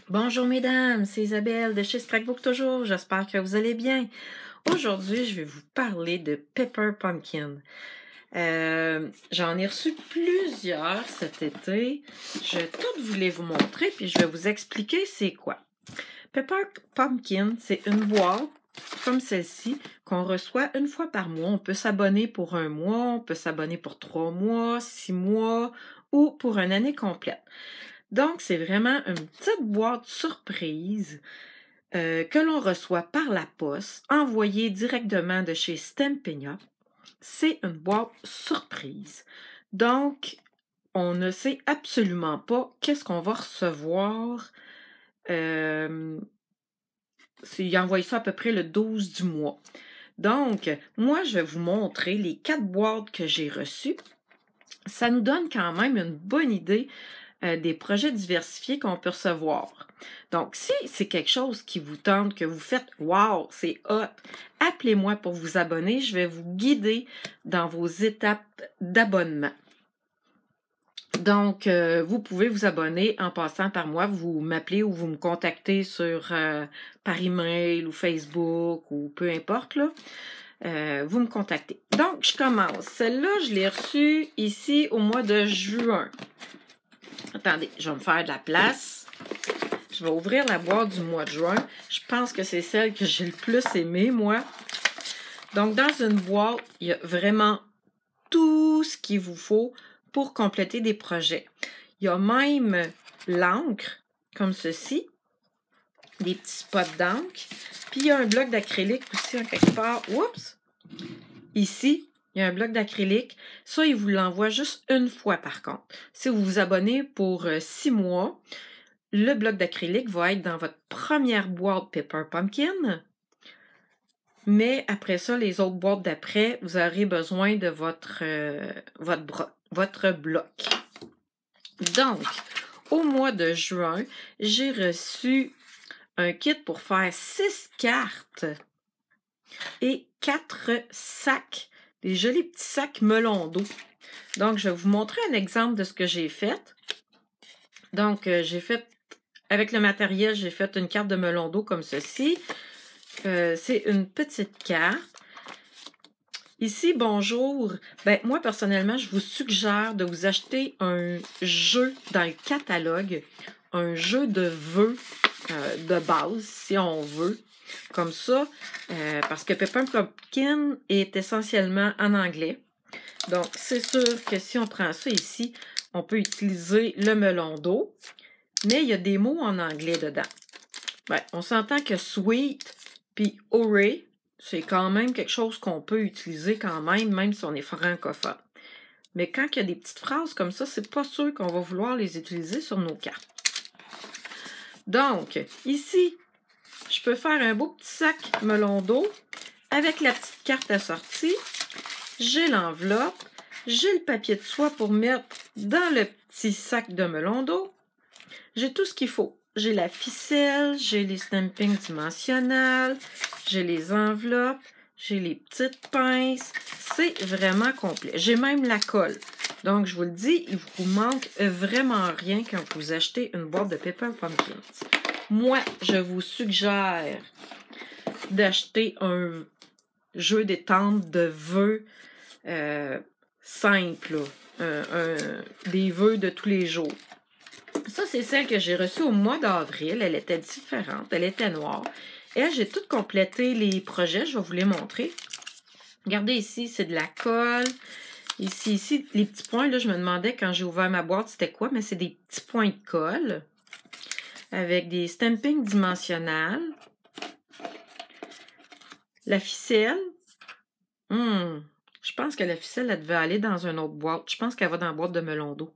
Bonjour mesdames, c'est Isabelle de chez Scrapbook toujours, j'espère que vous allez bien. Aujourd'hui, je vais vous parler de Pepper Pumpkin. J'en ai reçu plusieurs cet été. Je vais toutes vous les vous montrer, puis je vais vous expliquer c'est quoi. Pepper Pumpkin, c'est une boîte comme celle-ci qu'on reçoit une fois par mois. On peut s'abonner pour 1 mois, on peut s'abonner pour 3 mois, 6 mois ou pour une année complète. Donc, c'est vraiment une petite boîte surprise que l'on reçoit par la poste, envoyée directement de chez Stampin' Up. C'est une boîte surprise. Donc, on ne sait absolument pas qu'est-ce qu'on va recevoir. Il envoie ça à peu près le 12 du mois. Donc, moi, je vais vous montrer les 4 boîtes que j'ai reçues. Ça nous donne quand même une bonne idée des projets diversifiés qu'on peut recevoir. Donc, si c'est quelque chose qui vous tente, que vous faites « Wow, c'est hot », appelez-moi pour vous abonner. Je vais vous guider dans vos étapes d'abonnement. Donc, vous pouvez vous abonner en passant par moi. Vous m'appelez ou vous me contactez par email ou Facebook ou peu importe, là. Vous me contactez. Donc, je commence. Celle-là, je l'ai reçue ici au mois de juin. Attendez, je vais me faire de la place. Je vais ouvrir la boîte du mois de juin. Je pense que c'est celle que j'ai le plus aimée, moi. Donc, dans une boîte, il y a vraiment tout ce qu'il vous faut pour compléter des projets. Il y a même l'encre, comme ceci, des petits spots d'encre. Puis, il y a un bloc d'acrylique aussi, en quelque part. Oups! Ici, il y a un bloc d'acrylique. Ça, il vous l'envoie juste une fois, par contre. Si vous vous abonnez pour 6 mois, le bloc d'acrylique va être dans votre première boîte Pepper Pumpkin. Mais après ça, les autres boîtes d'après, vous aurez besoin de votre bloc. Donc, au mois de juin, j'ai reçu un kit pour faire 6 cartes et 4 sacs, des jolis petits sacs melon d'eau. Donc, je vais vous montrer un exemple de ce que j'ai fait. Donc, avec le matériel, j'ai fait une carte de melon d'eau comme ceci. C'est une petite carte. Ici, bonjour. Ben, moi, personnellement, je vous suggère de vous acheter un jeu dans le catalogue, un jeu de vœux de base, si on veut. Comme ça, parce que Pepper Pumpkin est essentiellement en anglais. Donc, c'est sûr que si on prend ça ici, on peut utiliser le melon d'eau, mais il y a des mots en anglais dedans. Ben, on s'entend que sweet puis hooray, c'est quand même quelque chose qu'on peut utiliser quand même si on est francophone. Mais quand il y a des petites phrases comme ça, c'est pas sûr qu'on va vouloir les utiliser sur nos cartes. Donc, ici, je peux faire un beau petit sac melon d'eau avec la petite carte assortie. J'ai l'enveloppe, j'ai le papier de soie pour mettre dans le petit sac de melon d'eau. J'ai tout ce qu'il faut. J'ai la ficelle, j'ai les stampings dimensionnels, j'ai les enveloppes, j'ai les petites pinces. C'est vraiment complet. J'ai même la colle. Donc, je vous le dis, il vous manque vraiment rien quand vous achetez une boîte de Pepper Pumpkin. Moi, je vous suggère d'acheter un jeu d'étente de vœux simple, des vœux de tous les jours. Ça, c'est celle que j'ai reçue au mois d'avril. Elle était différente. Elle était noire. Et j'ai tout complété les projets. Je vais vous les montrer. Regardez ici, c'est de la colle. Ici, les petits points, là, je me demandais quand j'ai ouvert ma boîte, c'était quoi? Mais c'est des petits points de colle avec des stampings dimensionnels. La ficelle. Je pense que la ficelle, elle devait aller dans une autre boîte. Je pense qu'elle va dans la boîte de melon d'eau.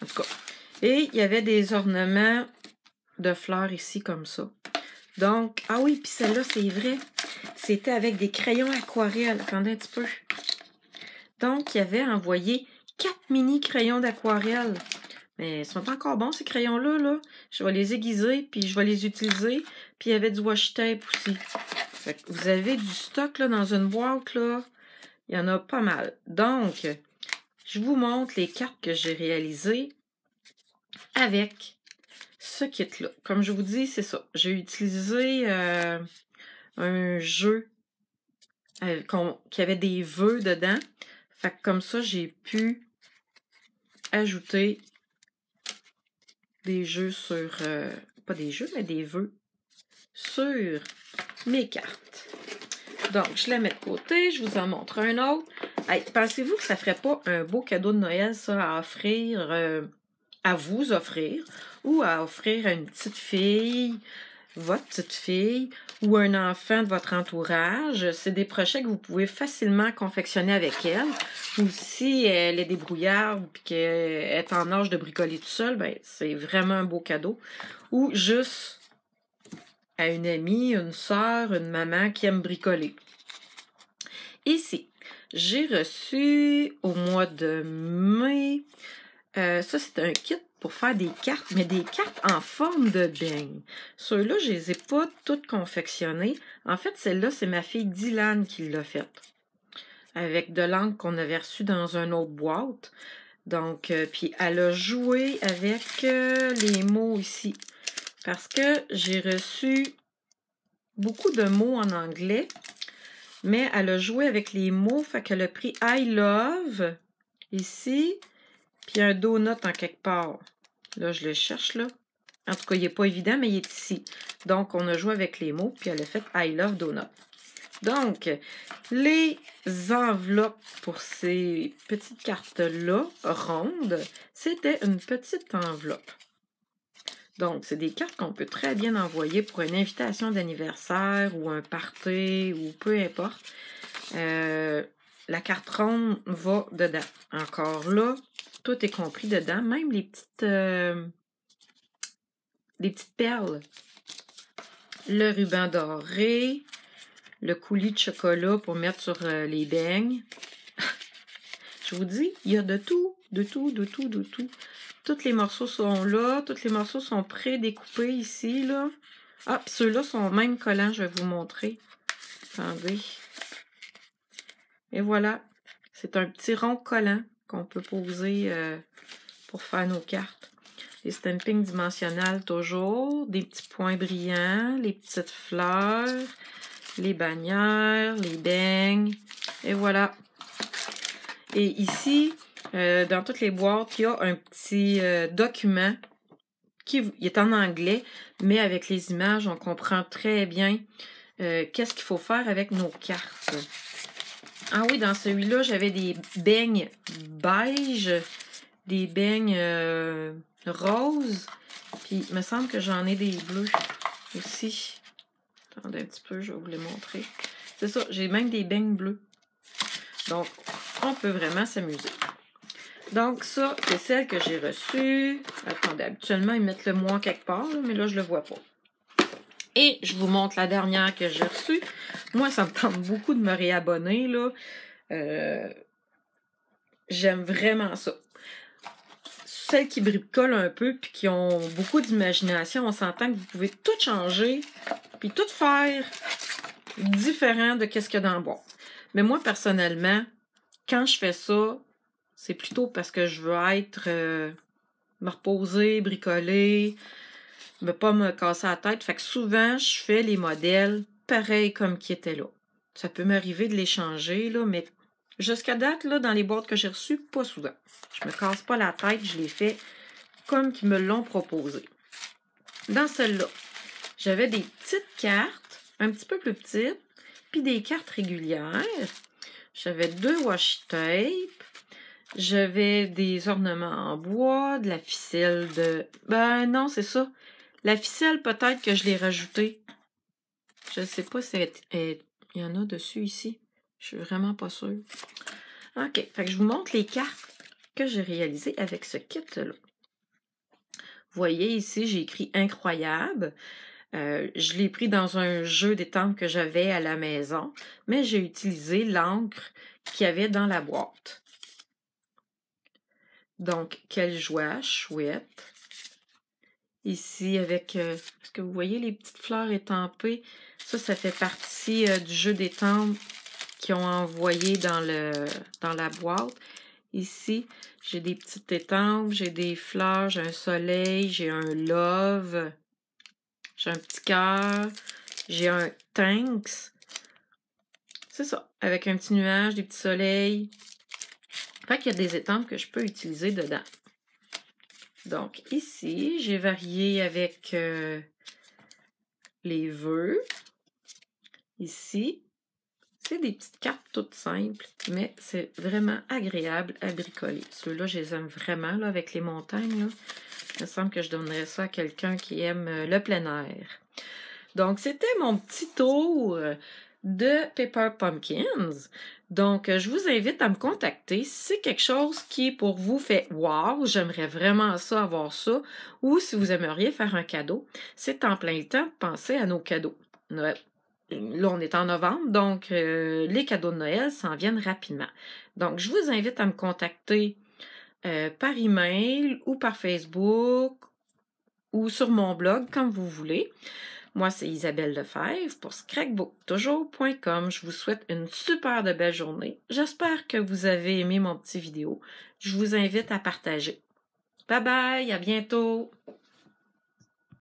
En tout cas. Et il y avait des ornements de fleurs ici, comme ça. Donc, ah oui, puis celle-là, c'est vrai. C'était avec des crayons aquarelle. Attendez un petit peu. Donc, il y avait envoyé 4 mini crayons d'aquarelle. Mais ils sont encore bons, ces crayons-là, là. Je vais les aiguiser, puis je vais les utiliser. Puis il y avait du washi tape aussi. Fait que vous avez du stock, là, dans une boîte, là. Il y en a pas mal. Donc, je vous montre les cartes que j'ai réalisées avec ce kit-là. Comme je vous dis, c'est ça. J'ai utilisé un jeu qui avait des vœux dedans. Fait que comme ça, j'ai pu ajouter des jeux sur... pas des jeux, mais des vœux sur mes cartes. Donc, je la mets de côté. Je vous en montre un autre. Hey, pensez-vous que ça ferait pas un beau cadeau de Noël, ça, à offrir, à vous offrir, ou à offrir à une petite fille, votre petite fille, ou un enfant de votre entourage? C'est des projets que vous pouvez facilement confectionner avec elle. Ou si elle est débrouillarde et qu'elle est en âge de bricoler tout seul, ben, c'est vraiment un beau cadeau. Ou juste à une amie, une sœur, une maman qui aime bricoler. Ici, j'ai reçu au mois de mai, ça c'est un kit pour faire des cartes, mais des cartes en forme de beigne. Ceux-là, je les ai pas toutes confectionnées. En fait, celle-là, c'est ma fille Dylan qui l'a faite. Avec de l'encre qu'on avait reçue dans une autre boîte. Donc, puis elle a joué avec les mots ici. Parce que j'ai reçu beaucoup de mots en anglais. Mais elle a joué avec les mots, fait qu'elle a pris I love ici, puis un donut en quelque part. Là, je le cherche, là. En tout cas, il n'est pas évident, mais il est ici. Donc, on a joué avec les mots, puis elle a fait I love donut. Donc, les enveloppes pour ces petites cartes-là, rondes, c'était une petite enveloppe. Donc, c'est des cartes qu'on peut très bien envoyer pour une invitation d'anniversaire ou un party ou peu importe. La carte ronde va dedans. Encore là, tout est compris dedans, même les petites perles. Le ruban doré, le coulis de chocolat pour mettre sur les beignes. Je vous dis, il y a de tout, de tout, de tout, de tout. Tous les morceaux sont là. Tous les morceaux sont pré-découpés ici, là. Ah, puis ceux-là sont même collants, je vais vous montrer. Attendez. Et voilà. C'est un petit rond collant qu'on peut poser pour faire nos cartes. Les stampings dimensionnels toujours. Des petits points brillants. Les petites fleurs. Les bannières. Les beignes. Et voilà. Et ici... dans toutes les boîtes, il y a un petit document qui est en anglais, mais avec les images, on comprend très bien qu'est-ce qu'il faut faire avec nos cartes. Ah oui, dans celui-là, j'avais des beignes beige, des beignes roses, puis il me semble que j'en ai des bleus aussi. Attendez un petit peu, je vais vous les montrer. C'est ça, j'ai même des beignes bleus. Donc, on peut vraiment s'amuser. Donc, ça, c'est celle que j'ai reçue. Attendez, habituellement, ils mettent le mois quelque part, là, mais là, je ne le vois pas. Et je vous montre la dernière que j'ai reçue. Moi, ça me tente beaucoup de me réabonner, là. J'aime vraiment ça. Celles qui bricolent un peu puis qui ont beaucoup d'imagination, on s'entend que vous pouvez tout changer puis tout faire différent de ce qu'il y a dans le boîte. Mais moi, personnellement, quand je fais ça, c'est plutôt parce que je veux être, me reposer, bricoler, ne pas me casser la tête. Fait que souvent, je fais les modèles pareils comme qui étaient là. Ça peut m'arriver de les changer, là, mais jusqu'à date, là, dans les boîtes que j'ai reçues, pas souvent. Je me casse pas la tête, je les fais comme qu'ils me l'ont proposé. Dans celle-là, j'avais des petites cartes, un petit peu plus petites, puis des cartes régulières. J'avais 2 washi tape. J'avais des ornements en bois, de la ficelle de... Ben non, c'est ça. La ficelle, peut-être que je l'ai rajoutée. Je ne sais pas si il y en a dessus ici. Je suis vraiment pas sûre. OK, fait que je vous montre les cartes que j'ai réalisées avec ce kit-là. Vous voyez ici, j'ai écrit « Incroyable ». Je l'ai pris dans un jeu d'étampes que j'avais à la maison, mais j'ai utilisé l'encre qu'il y avait dans la boîte. Donc, quelle joie, chouette. Ici, avec, est-ce que vous voyez les petites fleurs étampées? Ça fait partie du jeu d'étampes qu'ils ont envoyé dans la boîte. Ici, j'ai des petites étampes, j'ai des fleurs, j'ai un soleil, j'ai un love, j'ai un petit cœur, j'ai un thanks. C'est ça, avec un petit nuage, des petits soleils. Fait qu'il y a des étampes que je peux utiliser dedans. Donc ici, j'ai varié avec les vœux. Ici, c'est des petites cartes toutes simples, mais c'est vraiment agréable à bricoler. Ceux-là, je les aime vraiment là, avec les montagnes. Là. Il me semble que je donnerais ça à quelqu'un qui aime le plein air. Donc, c'était mon petit tour de Paper Pumpkins. Donc, je vous invite à me contacter si c'est quelque chose qui, pour vous, fait « Wow, j'aimerais vraiment ça, avoir ça », ou si vous aimeriez faire un cadeau. C'est en plein le temps de penser à nos cadeaux. Noël. Là, on est en novembre, donc les cadeaux de Noël s'en viennent rapidement. Donc, je vous invite à me contacter par email ou par Facebook ou sur mon blog, comme vous voulez. Moi, c'est Isabelle Lefebvre pour scrapbooktoujours.com. Je vous souhaite une super de belle journée. J'espère que vous avez aimé mon petit vidéo. Je vous invite à partager. Bye bye, à bientôt!